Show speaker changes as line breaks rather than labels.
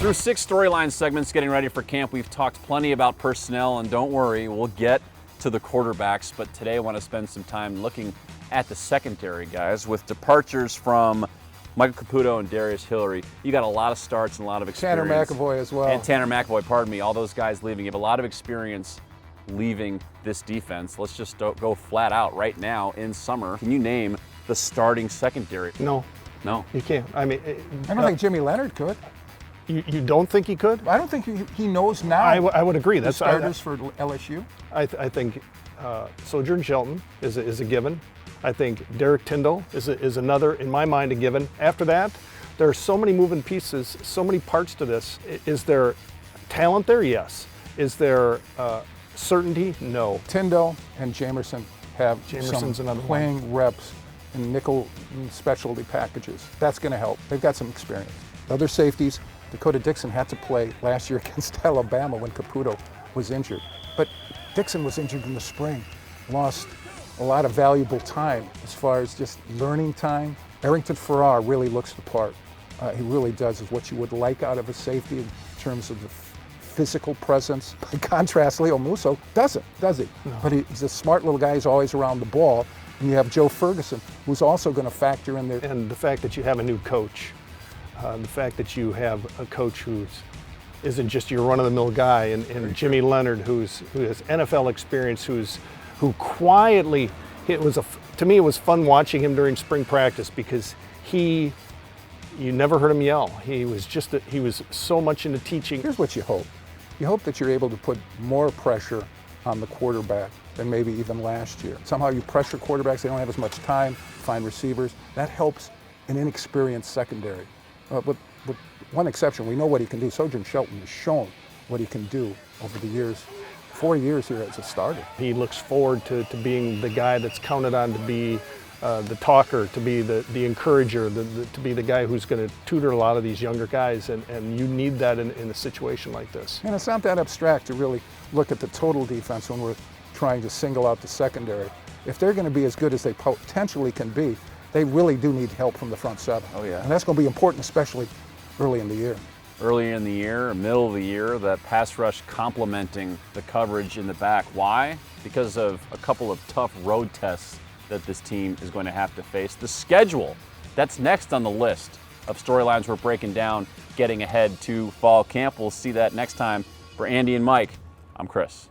Through 6 storyline segments getting ready for camp, we've talked plenty about personnel, and don't worry, we'll get to the quarterbacks, but today I want to spend some time looking at the secondary, guys. With departures from Michael Caputo and Darius Hillary, you got a lot of starts and a lot of experience.
Tanner McAvoy as well.
And Tanner McAvoy, pardon me, all those guys leaving. You have a lot of experience leaving this defense. Let's just go flat out right now in summer. Can you name the starting secondary?
No.
No.
You can't. I mean,
I don't think Jimmy Leonard could.
You don't think he could?
I don't think he knows now.
I would agree.
The
That's
starters for LSU.
I think Sojourn Shelton is a given. I think Derek Tyndall is another, in my mind, a given. After that, there are so many moving pieces, so many parts to this. Is there talent there? Yes. Is there certainty? No.
Tyndall and Jamerson have
Jamerson's
some
another
playing reps in nickel specialty packages. That's going to help. They've got some experience. Other safeties, Dakota Dixon had to play last year against Alabama when Caputo was injured. But Dixon was injured in the spring, lost a lot of valuable time as far as just learning time. Arrington Farrar really looks the part. He really does, is what you would like out of a safety in terms of the physical presence. By contrast, Leo Musso doesn't, does he?
No.
But he's a smart little guy. He's always around the ball. And you have Joe Ferguson, who's also going to factor in there.
And the fact that you have a new coach, the fact that you have a coach who isn't just your run-of-the-mill guy, and Jimmy Leonard, who has NFL experience, who quietly, to me it was fun watching him during spring practice because you never heard him yell. He was so much into teaching.
Here's what you hope. You hope that you're able to put more pressure on the quarterback than maybe even last year. Somehow you pressure quarterbacks, they don't have as much time, find receivers. That helps an inexperienced secondary. With one exception, we know what he can do. Sojourn Shelton has shown what he can do over the years, 4 years here as a starter.
He looks forward to being the guy that's counted on to be the talker, to be the encourager, to be the guy who's going to tutor a lot of these younger guys, and you need that in a situation like this.
And it's not that abstract to really look at the total defense when we're trying to single out the secondary. If they're going to be as good as they potentially can be, they really do need help from the front seven.
Oh, yeah.
And that's going to be important, especially early in the year.
Early in the year, middle of the year, that pass rush complementing the coverage in the back. Why? Because of a couple of tough road tests that this team is going to have to face. The schedule, that's next on the list of storylines we're breaking down, getting ahead to fall camp. We'll see that next time. For Andy and Mike, I'm Chris.